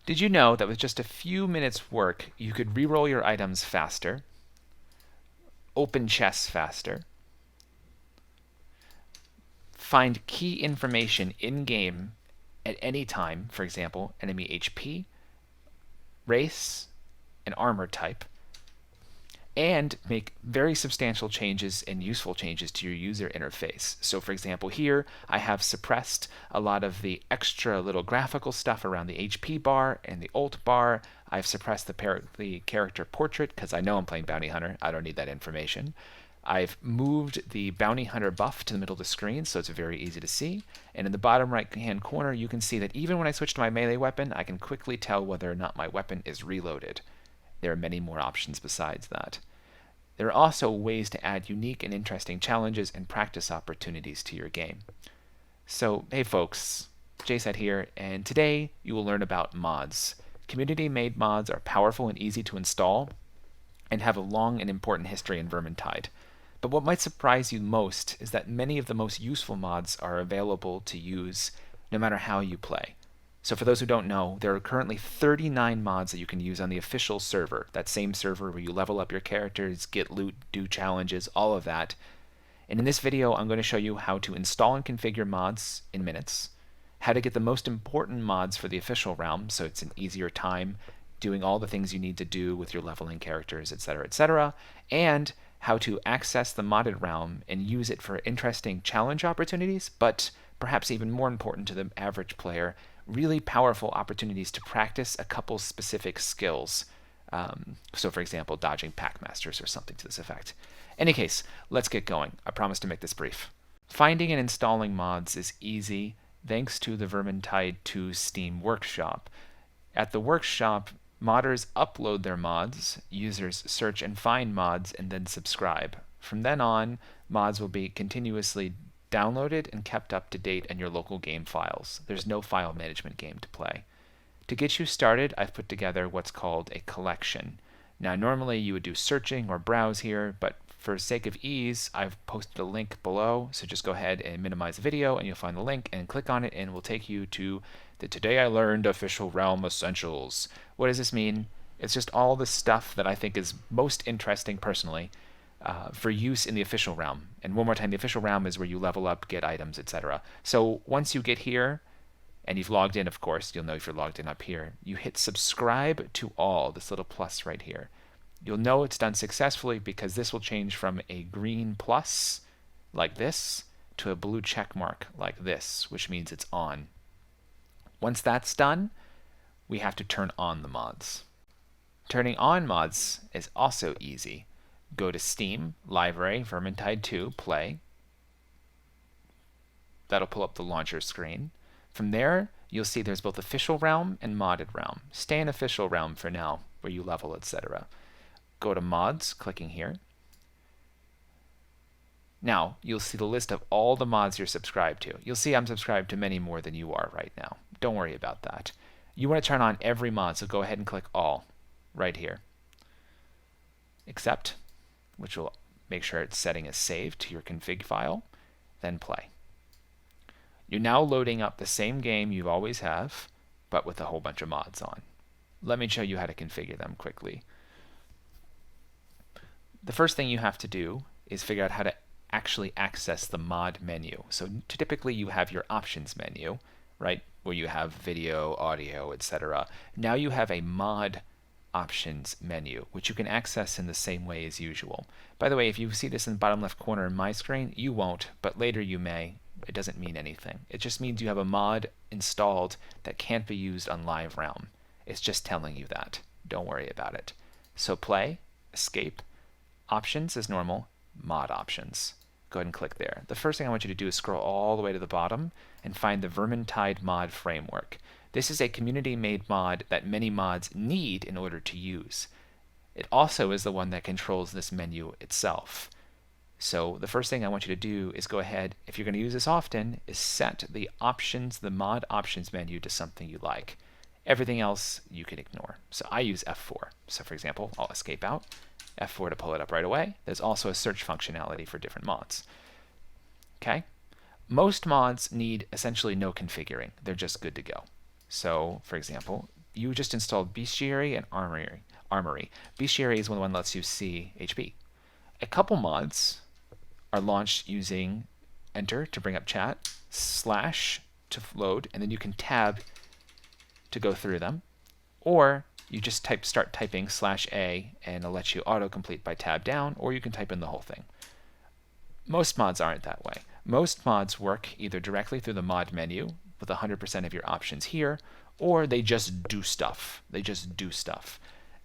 Did you know that with just a few minutes work, you could reroll your items faster, open chests faster, find key information in-game at any time, for example, enemy HP, race, and armor type, and make very substantial changes and useful changes to your user interface. So for example, here I have suppressed a lot of the extra little graphical stuff around the HP bar and the ult bar. I've suppressed the character portrait because I know I'm playing Bounty Hunter. I don't need that information. I've moved the Bounty Hunter buff to the middle of the screen so it's very easy to see. And in the bottom right hand corner, you can see that even when I switch to my melee weapon, I can quickly tell whether or not my weapon is reloaded. There are many more options besides that. There are also ways to add unique and interesting challenges and practice opportunities to your game. So, hey folks, JSet here, and today you will learn about mods. Community-made mods are powerful and easy to install and have a long and important history in Vermintide. But what might surprise you most is that many of the most useful mods are available to use no matter how you play. So for those who don't know, there are currently 39 mods that you can use on the official server, that same server where you level up your characters, get loot, do challenges, all of that. And in this video, I'm going to show you how to install and configure mods in minutes, how to get the most important mods for the official realm so it's an easier time doing all the things you need to do with your leveling characters, etc., and how to access the modded realm and use it for interesting challenge opportunities, but perhaps even more important to the average player, really powerful opportunities to practice a couple specific skills. So for example, dodging Packmasters or something to this effect. Any case, let's get going. I promise to make this brief. Finding and installing mods is easy thanks to the Vermintide 2 Steam Workshop. At the workshop, modders upload their mods, users search and find mods, and then subscribe. From then on, mods will be continuously downloaded and kept up to date in your local game files. There's no file management game to play. To get you started, I've put together what's called a collection. Now normally you would do searching or browse here, but for sake of ease, I've posted a link below, so just go ahead and minimize the video and you'll find the link and click on it and it will take you to the Today I Learned Official Realm Essentials. What does this mean? It's just all the stuff that I think is most interesting personally for use in the official realm. And one more time, the official realm is where you level up, get items, etc. So once you get here, and you've logged in, of course, you'll know if you're logged in up here, you hit subscribe to all, this little plus right here. You'll know it's done successfully because this will change from a green plus, like this, to a blue check mark like this, which means it's on. Once that's done, we have to turn on the mods. Turning on mods is also easy. Go to Steam, Library, Vermintide 2, Play. That'll pull up the launcher screen. From there, you'll see there's both official realm and modded realm. Stay in official realm for now, where you level, etc. Go to mods, clicking here. Now, you'll see the list of all the mods you're subscribed to. You'll see I'm subscribed to many more than you are right now. Don't worry about that. You want to turn on every mod, so go ahead and click all right here. Accept, which will make sure its setting is saved to your config file, then play. You're now loading up the same game you always have, but with a whole bunch of mods on. Let me show you how to configure them quickly. The first thing you have to do is figure out how to actually access the mod menu. So typically you have your options menu, right, where you have video, audio, etc. Now you have a mod options menu, which you can access in the same way as usual. By the way, if you see this in the bottom left corner in my screen, you won't, but later you may. It doesn't mean anything. It just means you have a mod installed that can't be used on Live Realm. It's just telling you that. Don't worry about it. So play, escape, options as normal, mod options. Go ahead and click there. The first thing I want you to do is scroll all the way to the bottom and find the Vermintide mod framework. This is a community-made mod that many mods need in order to use. It also is the one that controls this menu itself. So the first thing I want you to do is go ahead, if you're going to use this often, is set the options, the mod options menu to something you like. Everything else you can ignore. So I use F4. So for example, I'll escape out, F4 to pull it up right away. There's also a search functionality for different mods. Okay? Most mods need essentially no configuring. They're just good to go. So for example, you just installed Bestiary and Armory. Bestiary is one that lets you see HP. A couple mods are launched using enter to bring up chat, slash to load, and then you can tab to go through them. Or you just start typing /A and it'll let you autocomplete by tab down, or you can type in the whole thing. Most mods aren't that way. Most mods work either directly through the mod menu with 100% of your options here, or they just do stuff. They just do stuff.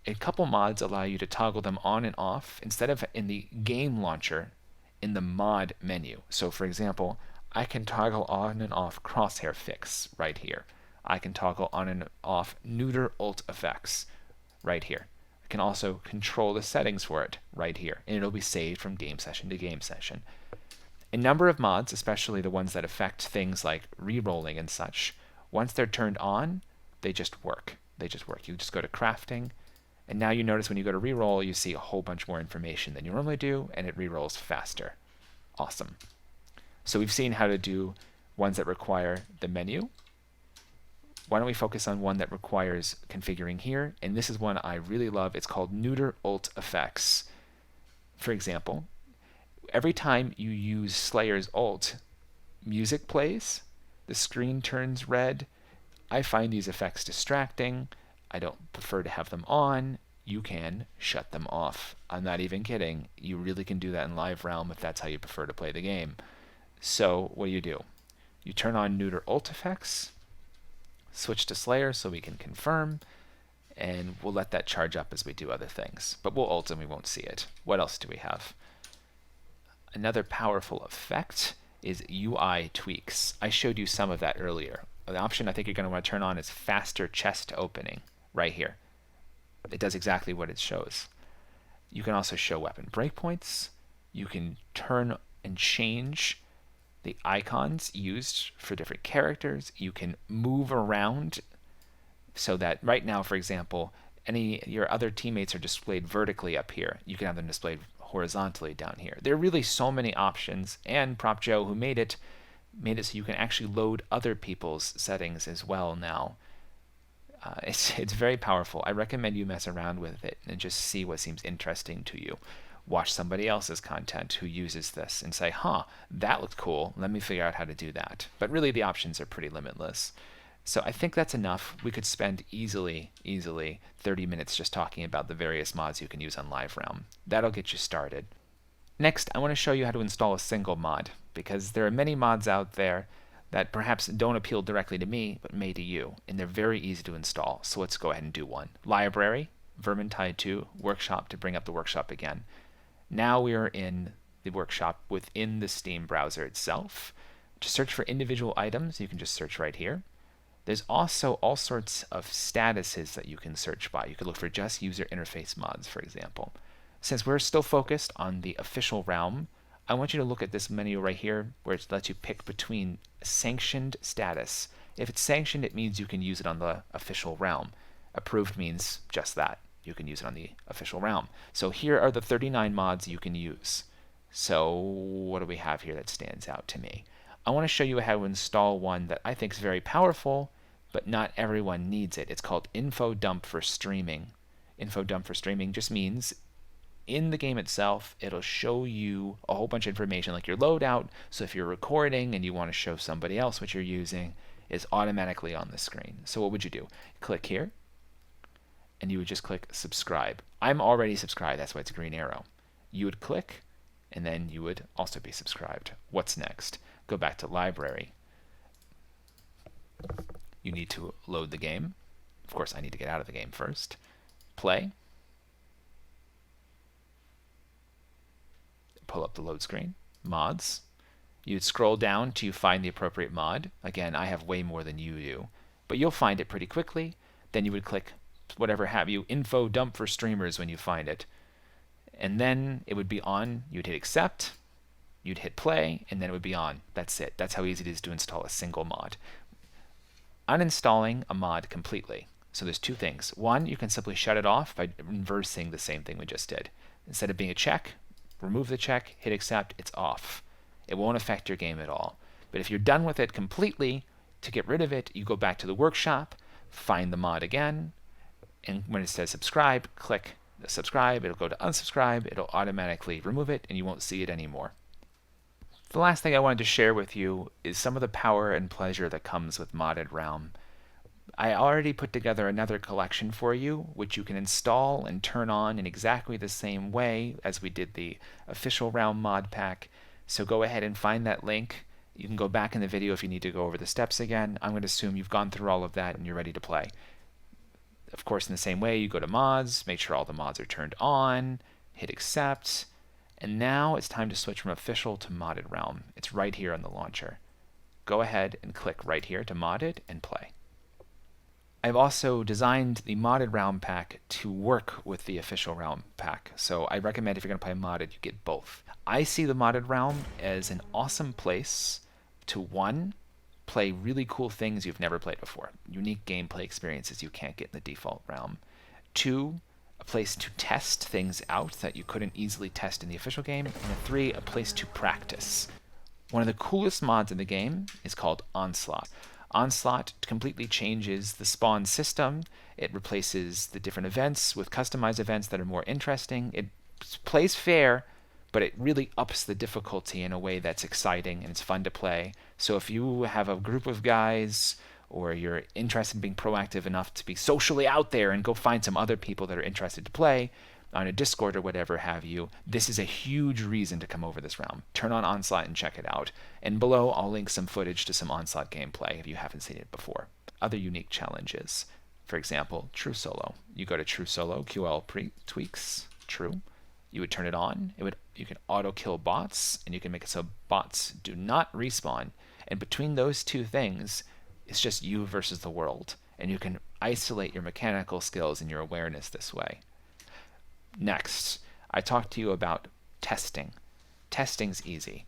A couple mods allow you to toggle them on and off instead of in the game launcher in the mod menu. So for example, I can toggle on and off crosshair fix right here. I can toggle on and off neuter alt effects right here. I can also control the settings for it right here, and it'll be saved from game session to game session. A number of mods, especially the ones that affect things like re-rolling and such, once they're turned on, they just work. They just work. You just go to crafting, and now you notice when you go to re-roll, you see a whole bunch more information than you normally do, and it re-rolls faster. Awesome. So we've seen how to do ones that require the menu. Why don't we focus on one that requires configuring here? And this is one I really love. It's called neuter alt effects. For example, every time you use Slayer's ult, music plays, the screen turns red. I find these effects distracting. I don't prefer to have them on. You can shut them off. I'm not even kidding. You really can do that in Live Realm if that's how you prefer to play the game. So what do? You turn on neuter alt effects, switch to Slayer so we can confirm, and we'll let that charge up as we do other things. But we'll ult and we won't see it. What else do we have? Another powerful effect is UI tweaks. I showed you some of that earlier. The option I think you're going to want to turn on is faster chest opening right here. It does exactly what it shows. You can also show weapon breakpoints. You can turn and change the icons used for different characters. You can move around so that right now, for example, your other teammates are displayed vertically up here. You can have them displayed horizontally down here. There are really so many options, and Prop Joe, who made it so you can actually load other people's settings as well now. It's very powerful. I recommend you mess around with it and just see what seems interesting to you. Watch somebody else's content who uses this and say, that looked cool. Let me figure out how to do that. But really, the options are pretty limitless. So I think that's enough. We could spend easily 30 minutes just talking about the various mods you can use on Live Realm. That'll get you started. Next, I want to show you how to install a single mod, because there are many mods out there that perhaps don't appeal directly to me, but may to you, and they're very easy to install. So let's go ahead and do one. Library, Vermintide 2, Workshop to bring up the workshop again. Now we are in the workshop within the Steam browser itself. To search for individual items, you can just search right here. There's also all sorts of statuses that you can search by. You could look for just user interface mods, for example. Since we're still focused on the official realm, I want you to look at this menu right here where it lets you pick between sanctioned status. If it's sanctioned, it means you can use it on the official realm. Approved means just that. You can use it on the official realm. So here are the 39 mods you can use. So what do we have here that stands out to me? I want to show you how to install one that I think is very powerful, but not everyone needs it. It's called Info Dump for Streaming. Info Dump for Streaming just means in the game itself, it'll show you a whole bunch of information like your loadout. So if you're recording and you want to show somebody else what you're using, it's automatically on the screen. So what would you do? Click here, and you would just click subscribe. I'm already subscribed, that's why it's a green arrow. You would click, and then you would also be subscribed. What's next? Go back to library. You need to load the game. Of course, I need to get out of the game first. Play. Pull up the load screen. Mods. You'd scroll down till you find the appropriate mod. Again, I have way more than you do, but you'll find it pretty quickly. Then you would click whatever have you, Info Dump for Streamers when you find it. And then it would be on. You'd hit accept. You'd hit play, and then it would be on. That's it. That's how easy it is to install a single mod. Uninstalling a mod completely. So there's two things. One, you can simply shut it off by reversing the same thing we just did. Instead of being a check, remove the check, hit accept, it's off. It won't affect your game at all. But if you're done with it completely, to get rid of it, you go back to the workshop, find the mod again, and when it says subscribe, click the subscribe. It'll go to unsubscribe. It'll automatically remove it, and you won't see it anymore. The last thing I wanted to share with you is some of the power and pleasure that comes with Modded Realm. I already put together another collection for you, which you can install and turn on in exactly the same way as we did the official Realm mod pack. So go ahead and find that link. You can go back in the video if you need to go over the steps again. I'm going to assume you've gone through all of that and you're ready to play. Of course, in the same way, you go to mods, make sure all the mods are turned on, hit accept, and now it's time to switch from official to Modded Realm. It's right here on the launcher. Go ahead and click right here to mod it and play. I've also designed the Modded Realm pack to work with the official Realm pack, so I recommend if you're going to play modded, you get both. I see the Modded Realm as an awesome place to, one, play really cool things you've never played before, unique gameplay experiences you can't get in the default Realm. Two, a place to test things out that you couldn't easily test in the official game. And three, a place to practice. One of the coolest mods in the game is called Onslaught. Onslaught completely changes the spawn system. It replaces the different events with customized events that are more interesting. It plays fair, but it really ups the difficulty in a way that's exciting and it's fun to play. So if you have a group of guys or you're interested in being proactive enough to be socially out there and go find some other people that are interested to play on a Discord or whatever have you, this is a huge reason to come over this Realm. Turn on Onslaught and check it out. And below, I'll link some footage to some Onslaught gameplay if you haven't seen it before. Other unique challenges. For example, True Solo. You go to True Solo, QL tweaks, true. You would turn it on. You can auto kill bots, and you can make it so bots do not respawn. And between those two things, it's just you versus the world. And you can isolate your mechanical skills and your awareness this way. Next, I talked to you about testing. Testing's easy.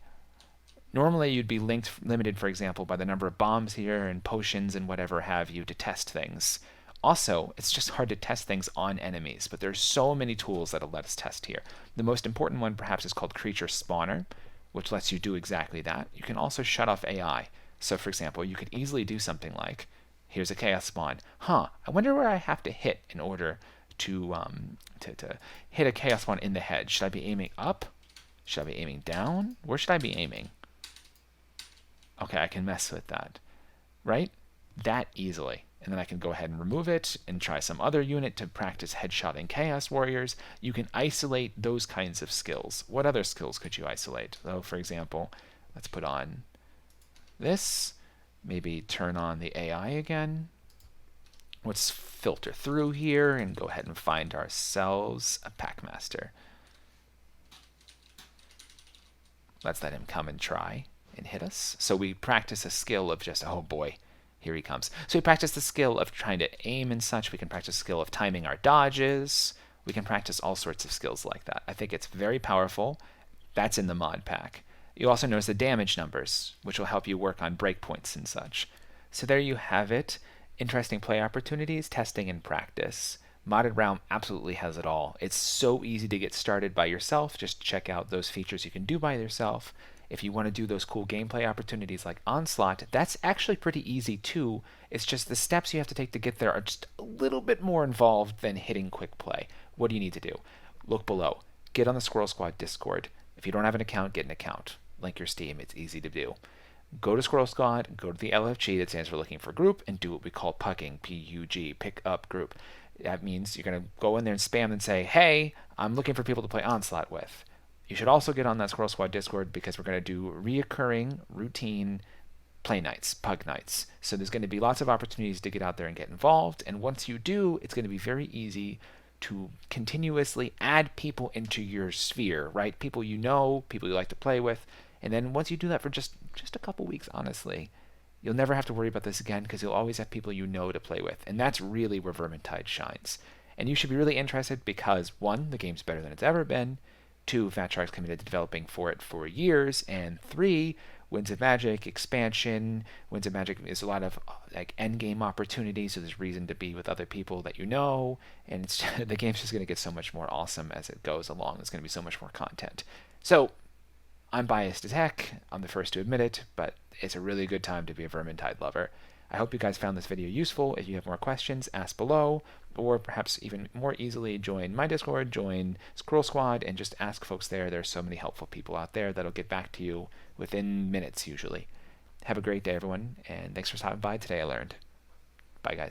Normally you'd be limited, for example, by the number of bombs here and potions and whatever have you to test things. Also, it's just hard to test things on enemies, but there's so many tools that'll let us test here. The most important one perhaps is called Creature Spawner, which lets you do exactly that. You can also shut off AI. So for example, you could easily do something like, here's a chaos spawn. I wonder where I have to hit in order to hit a chaos one in the head. Should I be aiming up? Should I be aiming down? Where should I be aiming? Okay, I can mess with that, right? That easily. And then I can go ahead and remove it and try some other unit to practice headshotting chaos warriors. You can isolate those kinds of skills. What other skills could you isolate? So for example, let's put on this. Maybe turn on the AI again. Let's filter through here and go ahead and find ourselves a Packmaster. Let's let him come and try and hit us. So we practice a skill of just, oh boy, here he comes. So we practice the skill of trying to aim and such. We can practice the skill of timing our dodges. We can practice all sorts of skills like that. I think it's very powerful. That's in the mod pack. You also notice the damage numbers, which will help you work on breakpoints and such. So there you have it. Interesting play opportunities, testing, and practice. Modded Realm absolutely has it all. It's so easy to get started by yourself. Just check out those features you can do by yourself. If you want to do those cool gameplay opportunities like Onslaught, that's actually pretty easy too. It's just the steps you have to take to get there are just a little bit more involved than hitting quick play. What do you need to do? Look below. Get on the Squirrel Squad Discord. If you don't have an account, get an account. Link your Steam. It's easy to do. Go to Squirrel Squad, go to the LFG that stands for looking for group, and do what we call pugging, P-U-G, pick up group. That means you're going to go in there and spam and say, hey, I'm looking for people to play Onslaught with. You should also get on that Squirrel Squad Discord because we're going to do reoccurring, routine play nights, pug nights. So there's going to be lots of opportunities to get out there and get involved. And once you do, it's going to be very easy to continuously add people into your sphere, right? People you know, people you like to play with. And then once you do that for just a couple weeks, honestly, you'll never have to worry about this again because you'll always have people you know to play with. And that's really where Vermintide shines. And you should be really interested because, one, the game's better than it's ever been. Two, Fat Shark's committed to developing for it for years. And three, Winds of Magic expansion. Winds of Magic is a lot of like end game opportunities, so there's reason to be with other people that you know. And it's the game's just going to get so much more awesome as it goes along. There's going to be so much more content. So I'm biased as heck. I'm the first to admit it, but it's a really good time to be a Vermintide lover. I hope you guys found this video useful. If you have more questions, ask below, or perhaps even more easily join my Discord, join Squirrel Squad, and just ask folks there. There's so many helpful people out there that'll get back to you within minutes usually. Have a great day, everyone, and thanks for stopping by today, I learned. Bye, guys.